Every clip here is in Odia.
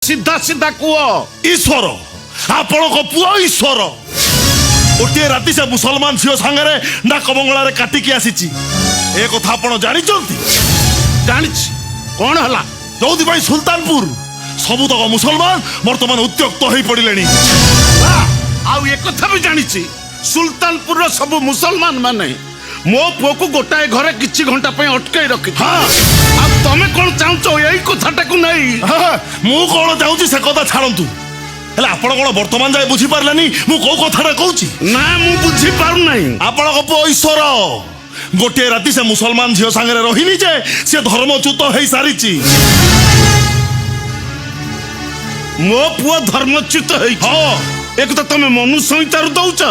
सीधा सीधा कुह ईश्वर आपण पुओ ईश्वर गोटे राति से मुसलमान झील सांगे डाक बंगला काटिकी आसी ए कथा आपण जानी जानी कौन है जो सुल्तानपुर सबुतक मुसलमान बर्तमान उत्त्यक्त हो पड़े आउ एक कथा भी जानी सुल्तानपुर सब मुसलमान माने मो पुओ को गोटाए घरे किछि घंटा पे अटकाई रखी हाँ अब तमे कौन चाहूच यही कथाटा को नहीं मु कौन चाहूँ से कथा छाड़ू हेले आपण कौन वर्तमान जाए बुझी पार्लानी मु कौ कथाटा कहूँ ना मु बुझी पारु नहीं आपण पुओ ईश्वर गोटे राति से मुसलमान झील सांगे रही जे सी धर्मच्युत हो सारी मो पुओ धर्मच्युत है हाँ एक तो तमे मनु संहिता दौच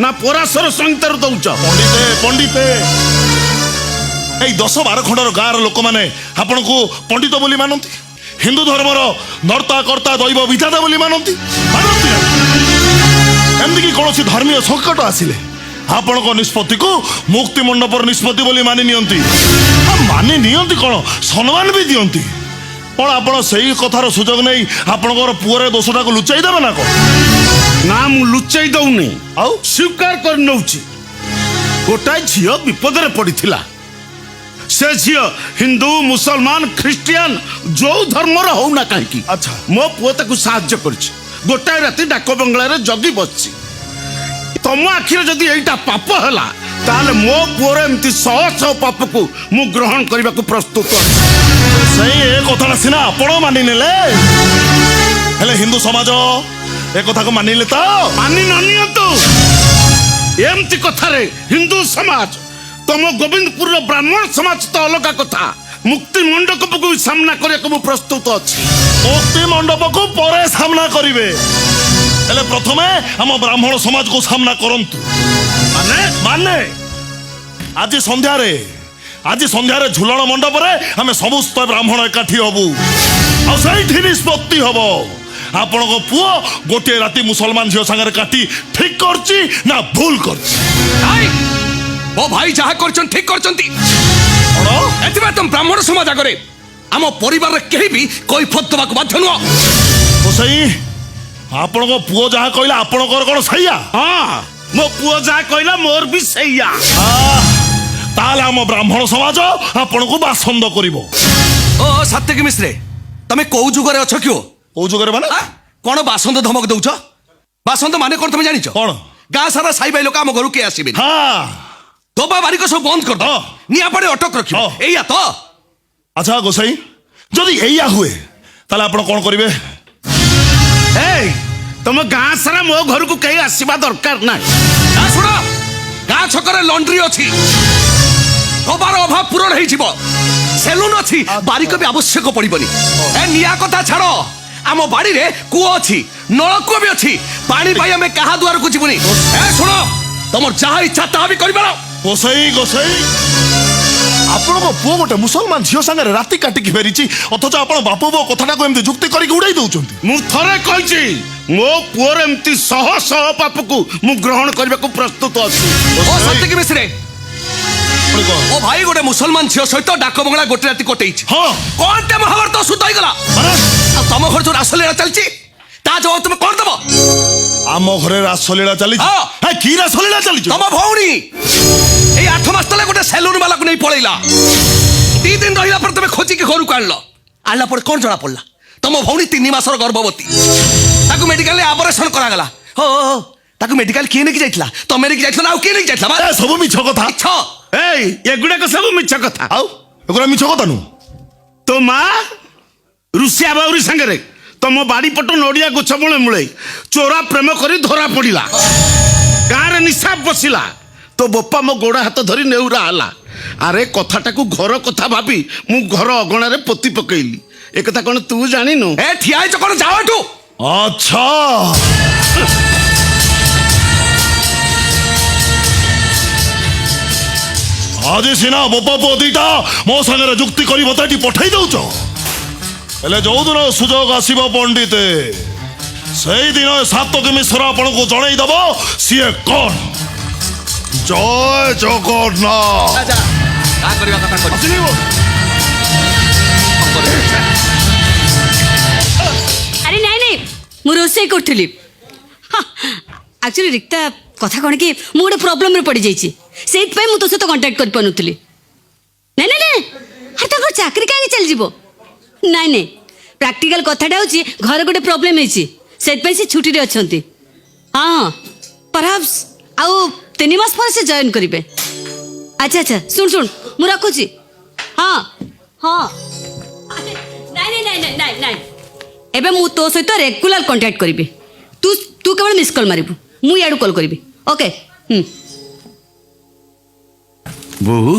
ना पराशर संहिता दौच पंडिते पंडिते এই 10-12 খଣ୍ଡর গাঁর লোকমানে আপনাকে পণ্ডিত বলি মানନ୍ତି হিন্দু ধর্মর নর্তা কর্তা দৈব বিধাতা বলি মানନ୍ତି এমনি কি কোনসি ধর্মীয় সংকট আসিলে আপনার নিষ্পত্তি কু মুক্তি মণ্ডপর নিষ্পত্তি বলি মানি নিয়ন্তি মানি নিয়ন্তি কোন সম্মান বি দিয়ন্তি কোন আপনার সেই কথার সুযোগ নেই আপনার পুয়ের দোষটা লুচাই দেবে না কোন ना मु लुचाई दौनी आउ स्वीकार कर नौची गोटाए झील विपद रे पड़िथिला से झील हिंदू मुसलमान ख्रिस्टियन जो धर्मर हो ना कहीं अच्छा मो पुओ ताकू साहाय्य करछि गोटाए राति डाक बंगला रे जगी बसछि तम आखिर जदि एइटा पाप हला ताले मो पुओर एमती 100 पाप को मु ग्रहण करबा को प्रस्तुत अछि सही ए कथाटा सिना आपण मानि नेले हेले हिंदू समाज ए कथा को मानिले तो मानि ननियंतु एमती कथा रे हिंदू समाज तम गोविंदपुर ब्राह्मण समाज तो अलग कथा मुक्ति मंडप को सामना करने प्रस्तुत अच्छी मुक्ति मंडप को परे सामना करिवे हेले प्रथमे हम ब्राह्मण समाज को सामना करंतु माने माने आज संध्या रे झुलन मंडप रे हमें समस्त ब्राह्मण एकाठी हबु आ सही निष्पत्ति हबो आपण को पुओ गोटे राति मुसलमान झील सांगे काटी ठीक करची ना भूल करची वो भाई जहा करछन ठीक करछंती एतिबा तुम ब्राह्मण समाज आगरे आम परिवार रे केही भी कोई फत दबाक बाध्य नुआ तो सही आपण को पुओ जहा कहला आपण को कोन सहीया हाँ मो पुओ जा कहला मोर भी सहीया ताले हम ब्राह्मण समाज आपण को बासंद करिवो ओ सत्यकी मिश्रे तमे को जुगरे अछ क्यों ओ जुगरे माने कोन बासंद धमक दउछ बासंद माने कोन तुम जानिछ कोन गाँ सारा साई भाई लोक आम घर के आसबे हाँ दोबा बारिक सब बंद कर दो निया पड़े अटक रखियो एया तो अच्छा गोसाई जदि एया हुए ताले आपण कोन करिवे ए तुम गाँ सारा मो घर को कहीं आसवा दरकार ना ना सुनो गाँ छकरे लॉन्ड्री अछि दोबार अभाव पूरण हेइ जिवो सेलून अछि बारिक भी आवश्यक पड़िबनी ए निया कथा छाड़ो आम बाड़ी रे कुओ अछि नलकूप भी अछि पानी पाई हमें कहा द्वार को जीवनी ए सुनो तुम जहा इच्छा ता भी करिबारो गोसाई गोसाई आपण को पुओ गोटे मुसलमान झील सांगे राति काटिकी फेरीची अथच आपण बापू बो कथाटा को एमती जुक्ति करिक उड़ाई दउचंती मु थरे कहिछि मो पुओर एमती 100 पाप को मु ग्रहण करबा को प्रस्तुत अछि ओ सत्यकी मिश्रे ओ भाई गोटे मुसलमान झील सहित डाक बंगला गोटे राति कटैछि हाँ कोन ते महाभारत सुत होई गला आ तम घर जो रासलीला चलछि ता जवाब तुम कोन दबो आम घरे रासलीला चली हाँ। है की रासलीला चली तम भौणी ए 8 मास तले गोटे सेलून वाला को नहीं पळैला 2 दिन रहिला पर तमे खोजी के घर को आनला पर कोन जणा पड़ला तम भौणी 3 मासर गर्भवती ताकू मेडिकल ले ऑपरेशन करा गला हो ताकू मेडिकल किए ने की जाइतला तमे ने की जाइतला ना किए ने की जाइतला ए सब मिछ कथा इच्छा ए एगुडा को सब मिछ कथा आउ एगरा मिछ कथा नु तो माँ रुसिया बाउरी संगे तुम बाड़ी पट नड़िया गछ मूले मूले चोरा प्रेम करी धरा पड़ा गाँव निशाब बसिला तो बोपा मो गोड़ हाथ धरी नेउरा हला अरे कथाटा को घर कथा भाभी मु घर अगणार पोती पकईली एक कथा कौन तू जानिनु ए ठिया छ कोन जाओ एठू अच्छा आज सिना बोपा पो दीटा मो संगे जुक्ति करी बताटी पठाई दउछ हेले जो दिन सुजोग आसीबो पंडिते सेई दिन सातकी मिश्र आपण को जणई दबो सीए कोन जय जगन्नाथ जा का करबा कथा कर असली ମୁଁ ରୋଷେଇ କରୁଥିଲି। ଆକ୍ଚୁଆଲି ରିକ୍ତା କଥା କ'ଣ କି ମୁଁ ଗୋଟେ ପ୍ରୋବ୍ଲେମରେ ପଡ଼ିଯାଇଛି, ସେଇଥିପାଇଁ ମୁଁ ତୋ ସହିତ କଣ୍ଟାକ୍ଟ କରିପାରୁନଥିଲି। ନାଇଁ ନାଇଁ ନାଇଁ, ଆରେ ତାଙ୍କର ଚାକିରି କାହିଁକି ଚାଲିଯିବ? ନାଇଁ ନାଇଁ, ପ୍ରାକ୍ଟିକାଲ କଥାଟା ହେଉଛି ଘରେ ଗୋଟେ ପ୍ରୋବ୍ଲେମ ହେଇଛି, ସେଇଥିପାଇଁ ସେ ଛୁଟିରେ ଅଛନ୍ତି। ହଁ ପରହାପ୍ସ ଆଉ 3 ମାସ ପରେ ସେ ଜଏନ୍ କରିବେ। ଆଚ୍ଛା ଆଚ୍ଛା, ଶୁଣ ଶୁଣ ମୁଁ ରଖୁଛି। ହଁ ହଁ, ନାଇଁ ନାଇଁ ନାଇଁ ନାଇଁ ନାଇଁ, ଏବେ ମୁଁ ତୋ ସହିତ ରେଗୁଲାର କଣ୍ଟାକ୍ଟ କରିବି। ତୁ ତୁ କେବଳ ମିସ୍ କଲ୍ ମାରିବୁ, ମୁଁ ଇଆଡ଼ୁ କଲ୍ କରିବି। ଓକେ। ବୋହୁ,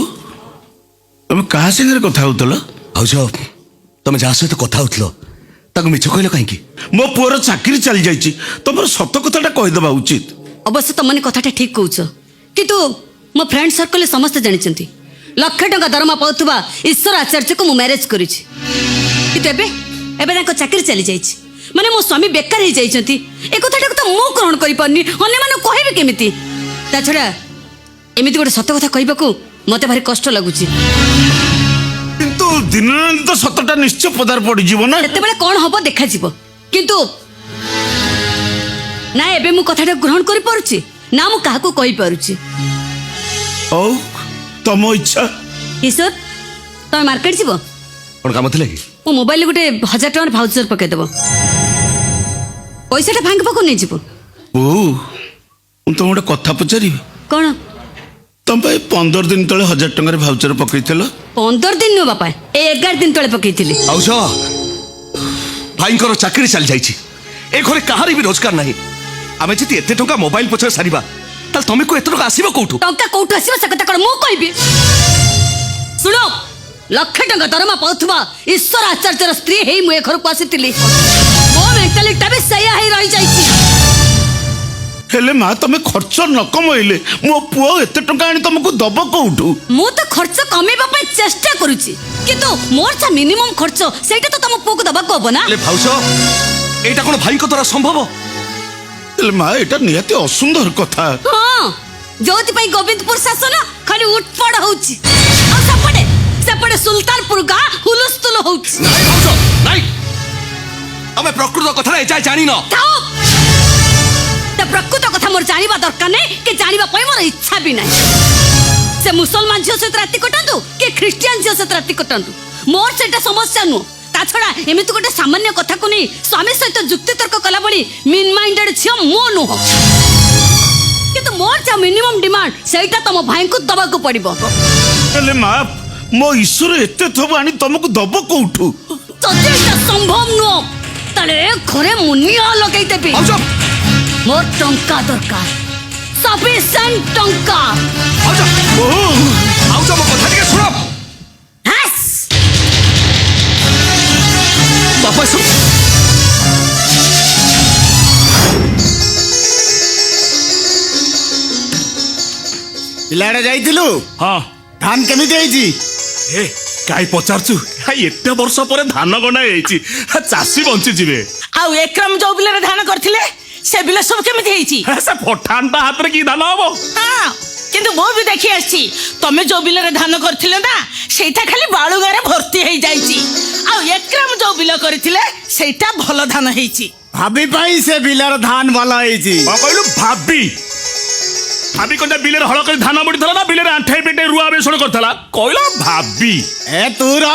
ତମେ କାହା ସାଙ୍ଗରେ କଥା ହଉଥିଲ? ଭାଉଜ ତମେ ଯାହା ସହିତ କଥା ହଉଥିଲ ତାକୁ ମିଛ କହିଲ କାହିଁକି? ମୋ ପୁଅର ଚାକିରି ଚାଲି ଯାଇଛି, ତମର ସତ କଥାଟା କହିଦେବା ଉଚିତ। ଅବଶ୍ୟ ତମମାନେ କଥାଟା ଠିକ୍ କହୁଛ, କିନ୍ତୁ ମୋ ଫ୍ରେଣ୍ଡ ସର୍କଲରେ ସମସ୍ତେ ଜାଣିଛନ୍ତି ଲକ୍ଷେ ଟଙ୍କା ଦରମା ପାଉଥିବା ଈଶ୍ୱର ଆଚାର୍ଯ୍ୟକୁ ମୁଁ ମ୍ୟାରେଜ୍ କରିଛି। କିନ୍ତୁ ଏବେ ଏବେ ତାଙ୍କ ଚାକିରି ଚାଲିଯାଇଛି, ମାନେ ମୋ ସ୍ୱାମୀ ବେକାର ହେଇଯାଇଛନ୍ତି। ଏ କଥାଟାକୁ ତ ମୁଁ ଗ୍ରହଣ କରିପାରୁନି, ଅନ୍ୟମାନଙ୍କୁ କହିବି କେମିତି? ତା ଛଡ଼ା ଏମିତି ଗୋଟେ ସତ କଥା କହିବାକୁ ମୋତେ ଭାରି କଷ୍ଟ ଲାଗୁଛି। କିନ୍ତୁ ଦିନ ନା ଦିନ ତ ସତଟା ନିଶ୍ଚୟ ପଦାର ପଡ଼ିଯିବ ନା। ସେତେବେଳେ କ'ଣ ହବ ଦେଖାଯିବ। କିନ୍ତୁ ନା ଏବେ ମୁଁ କଥାଟା ଗ୍ରହଣ କରିପାରୁଛି, ନା ମୁଁ କାହାକୁ କହିପାରୁଛି। ହଉ, ତମ ଇଚ୍ଛା। ଈଶ୍ୱର, ତମେ ମାର୍କେଟ ଯିବ? କ'ଣ କାମ ଥିଲା କି? ମୋ ମୋବାଇଲରେ ଗୋଟେ 1000 ଟଙ୍କାର ଭାଉଚର ପକେଇଦେବ, ପଇସାଟା ଭାଙ୍ଗ ପାଖକୁ ନେଇଯିବ। ବୋହୁ, ମୁଁ ତମ ଗୋଟେ କଥା ପଚାରିବି? କ'ଣ? ତମେ 15 ଦିନ ତଳେ 1000 ଟଙ୍କାରେ ଭାଉଚର ପକେଇଥିଲ? 15 ଦିନ ନୁହଁ ବାପା, ଏ 11 ଦିନ ତଳେ ପକେଇଥିଲି। ଭାଉଜ ଭାଇଙ୍କର ଚାକିରି ଚାଲି ଯାଇଛି, ଏ ଘରେ କାହାରି ବି ରୋଜଗାର ନାହିଁ। ଆମେ ଯଦି ଏତେ ଟଙ୍କା ମୋବାଇଲ ପଛରେ ସାରିବା ତାହେଲେ ତମକୁ ଏତେ ଟଙ୍କା ଆସିବ କୋଉଠୁ? ଟଙ୍କା କୋଉଠୁ ଆସିବ ସେ କଥା କ'ଣ ମୁଁ କହିବି? ଶୁଣ, ଲକ୍ଷେ ଟଙ୍କା ଦରମା ପାଉଥିବା ଈଶ୍ୱର ଆଚାର୍ଯ୍ୟର ସ୍ତ୍ରୀ ହେଇ ମୁଁ ଏ ଘରକୁ ଆସିଥିଲି। ମୋ ମେଣ୍ଟାଲିଟିଟା ବି ସେଇଆ ହେଇ ରହିଯାଇଛି। ହେଲେ ମା, ତମେ ଖର୍ଚ୍ଚ ନ କମେଇଲେ ମୋ ପୁଅ ଏତେ ଟଙ୍କା ଆଣି ତମକୁ ଦବ କୋଉଠୁ? ମୁଁ ତ ଖର୍ଚ୍ଚ କମେଇବା ପାଇଁ ଚେଷ୍ଟା କରୁଛି, କିନ୍ତୁ ମୋର ଯା ମିନିମମ୍ ଖର୍ଚ୍ଚ ସେଇଟା ତ ତମ ପୁଅକୁ ଦବାକୁ ହବ ନା। ହେଲେ ଭାଉଜ ଏଇଟା କ'ଣ ଭାଇଙ୍କ ଦ୍ୱାରା ସମ୍ଭବ? ହେଲେ ମା, ଏଇଟା ନିହାତି ଅସୁନ୍ଦର କଥା। ହଁ, ଯୋଉଥିପାଇଁ ଗୋବିନ୍ଦପୁର ଶାସନ ଖାଲି ଉଠପଡ଼ ହଉଛି, ଆଉ ସେପଟେ ସେପଟେ ସୁଲତାନପୁର ଗାଁ ହୁଲସ୍ତୁଲ ହଉଛି। ନାଇଁ ଭାଉଜ ନାଇଁ, ତମେ ପ୍ରକୃତ କଥାଟା ଏଯାଏ ଜାଣିନ। ଥାଉ, ତା ପ୍ରକୃତ କଥା ମୋର ଜାଣିବା ଦରକାର ନାହିଁ, କି ଜାଣିବା ପାଇଁ ମୋର ଇଚ୍ଛା ବି ନାହିଁ। ସେ ମୁସଲମାନ ଝିଅ ସହିତ ରାତି କଟାନ୍ତୁ କି ଖ୍ରୀଷ୍ଟିଆନ ଝିଅ ସହିତ ରାତି କଟାନ୍ତୁ, ମୋର ସେଇଟା ସମସ୍ୟା ନୁହଁ। ତା ଛଡ଼ା ଏମିତି ଗୋଟେ ସାମାନ୍ୟ କଥାକୁ ନେଇ ସ୍ୱାମୀ ସହିତ ଯୁକ୍ତିତର୍କ କଲା ଭଳି ମିନ୍ ମାଇଣ୍ଡେଡ ଝିଅ ମୁଁ ନୁହଁ। କିନ୍ତୁ ମୋର ଯା ମିନିମମ୍ ଡିମାଣ୍ଡ ସେଇଟା ତମ ଭାଇଙ୍କୁ ଦବାକୁ ପଡ଼ିବ। ହେଲେ ମା, ମୋ ଈଶ୍ୱର ଏତେ ଥବ ଆଣି ତମକୁ ଦବ କୋଉଠୁ? ଯଦି ଏଇଟା ସମ୍ଭବ ନୁହଁ ତାହେଲେ ଏ ଘରେ ମୁଁ ନିଆଁ ଲଗେଇଦେବି। ଭାଉଜ ମୋର ଟଙ୍କା ଦରକାର, ସଫିସିଏଣ୍ଟ ଟଙ୍କା। ଭାଉଜ ବୋହୁ, ଭାଉଜ ମୋ କଥା ଟିକେ ଶୁଣ। ହାସ୍, ବାପା ଶୁଣ। ପିଲାଡେ ଯାଇଥିଲୁ? ହଁ, ଧାନ କେମିତି ହେଇଛି? ଏ କାହିଁ ପଚାରୁଛୁ? ଏତେ ବର୍ଷ ପରେ ଧାନ ଗଣା ହେଇଛି, ଚାଷୀ ବଞ୍ଚିଯିବେ। ଆଉ ଏକ୍ରମ ଯୋଉ ବିଲରେ ଧାନ କରିଥିଲେ ସେ ବିଲ ସବୁ କେମିତି ହେଇଛି? ସେ ପଠାଣଟା ହାତରେ କି ଧାନ ହବ? ହଁ, କିନ୍ତୁ ମୁଁ ବି ଦେଖି ଆସିଛି ତମେ ଯୋଉ ବିଲରେ ଧାନ କରିଥିଲେ ନା ସେଇଟା ଖାଲି ବାଳୁଗାରେ ଭର୍ତ୍ତି ହେଇଯାଇଛି, ଆଉ ଏକ୍ରମ ଯୋଉ ବିଲ କରିଥିଲେ ସେଇଟା ଭଲ ଧାନ ହେଇଛି। ଭାବି ପାଇଁ ସେ ବିଲର ଧାନ ଭଲ ହେଇଛି। କଣ କହିଲୁ? ଭାବି ଭାବି କଣ ବିଲରେ ହଳ କରି ଧାନ ମୁଡ଼ିଥିଲା ନା ବିଲରେ ଆଣ୍ଠାଇ ପିଣ୍ଠାଇ ରୁଆ ବେସଣ କରିଥିଲା? କହିଲା ଭାବି। ଏ ତୁ ର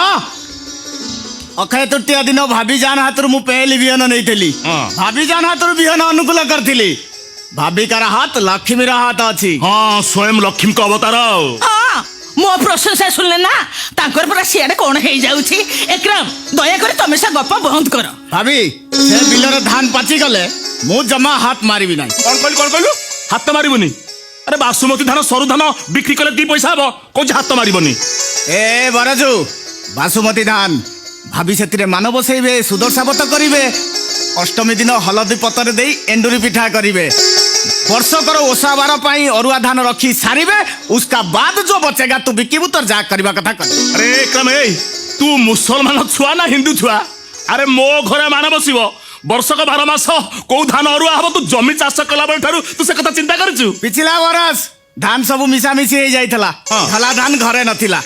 ଅକ୍ଷୟ ତୃତୀୟ ଦିନ ଭାବି ଜାନ ହାତରୁ ମୁଁ ପେଲି ବିହନ ନେଇଥିଲି। ହଁ। ଭାବି ଜାନ ହାତରୁ ବିହନ ଅନୁକୂଳ କରିଥିଲି। ଭାବିକାର ହାତ ଲକ୍ଷ୍ମୀର ହାତ ଅଛି। ହଁ, ସ୍ୱୟଂ ଲକ୍ଷ୍ମୀଙ୍କ ଅବତାର। ହଁ, ମୋ ପ୍ରଶଂସା ଶୁଣିଲେ ନା ତାଙ୍କର ପୁରା ସିଆଡେ କଣ ହେଇଯାଉଛି। ଏକ୍ରମ ଦୟାକରି ତମେ ସେ ଗପ ବନ୍ଦ କର। ଭାବି ସେ ବିଲର ଧାନ ପାଚିଗଲେ ମୁଁ ଜମା ହାତ ମାରିବି ନାହିଁ। କଣ କହିଲୁ? ହାତ ମାରିବୁନି? ଆରେ ବାସୁମତୀ ଧାନ ସରୁ ଧାନ ବିକ୍ରି କଲେ 2 ପଇସା ହବ, କହୁଛି ହାତ ମାରିବନି। ଏ ବରଜୁ, ବାସୁମତୀ ଧାନ ଭାବି ସେଥିରେ ମାନ ବସେଇବେ, ସୁଦର୍ଶାବତ କରିବେ। ଅଷ୍ଟମୀ ଦିନ ହଳଦୀ ପତରେ ଦେଇ ଏଣ୍ଡୁରି ପିଠା କରିବେ। ବର୍ଷକର ଓଷା ବାର ପାଇଁ ଅରୁଆ ଧାନ ରଖି ସାରିବେ। उसका बाद जो बचेगा तू बिकिबू तो जा करबा कथा कर। अरे क्रम ए तू मुसलमान छुआ ना हिंदू छुआ? अरे मो घरे मान बसिब वर्षक 12 मास को धान अरुआ हम तू जमी चाष कला ठारू तू से कथा चिंता करछु? पिछला बरस धान सब मिशामिशी हो जाइथला। हाँ। धला धान घरे नथिला।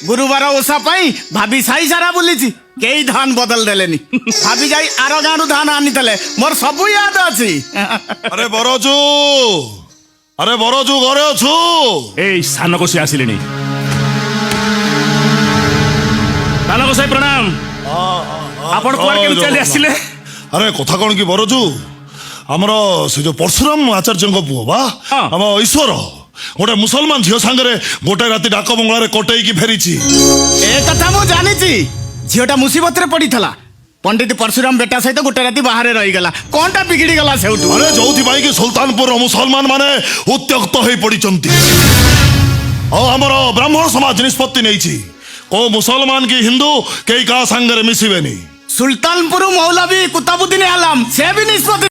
गुरुवार ओषा पाई भाभी साई सारा बुलीची। କେହି ଧାନ ବଦଳ ଦେଲେନି ଭାବି ଯାଇ ଆର ଗାଁରୁ ଧାନ ଆଣିଥିଲେ ମୋର ସବୁ ୟାଦ ଅଛି ଆରେ ବରଜୁ ଘରେ ଅଛୁ? ଏଇ ସାନ କୋଷି ଆସିଲେଣି। ସାନ କୋଷାଇ ପ୍ରଣାମ। ଆପଣ କୁଆଡେ କେମିତି ଚାଲି ଆସିଲେ? ଆରେ କଥା କଣ କି ବରଜୁ, ଆମର ସେ ଯୋଉ ପରଶୁରାମ ଆଚାର୍ଯ୍ୟଙ୍କ ପୁଅ ବା ହଁ। ଆମ ଈଶ୍ୱର ଗୋଟେ ମୁସଲମାନ ଝିଅ ସାଙ୍ଗରେ ଗୋଟେ ରାତି ଡାକ ବଙ୍ଗଳାରେ କଟେଇକି ଫେରିଛି। ଏ କଥା ମୁଁ ଜାଣିଛି। ଝିଅଟା ମୁସିବତରେ ପଡିଥିଲା। ପଣ୍ଡିତ ପରଶୁରାମ ବେଟା ସହିତ ଗୋଟେ ରାତି ବାହାରେ ରହିଗଲା। କଣଟା ବିଗିଡି ଗଲା ସେଉଠୁ? ଆରେ ଯୋଉଥିପାଇଁ କି ସୁଲତାନପୁରର ମୁସଲମାନ ମାନେ ଉତ୍ତ୍ୟକ୍ତ ହେଇ ପଡିଛନ୍ତି। ଆଉ ଆମର ବ୍ରାହ୍ମଣ ସମାଜ ନିଷ୍ପତ୍ତି ନେଇଛି କୋଉ ମୁସଲମାନ କି ହିନ୍ଦୁ କେହି କାହା ସାଙ୍ଗରେ ମିଶିବେନି। ସୁଲତାନପୁର ମୌଲବୀ କୁତାବୁଦ୍ଦିନ ଆଲମ ସେ ବି ନିଷ୍ପତ୍ତି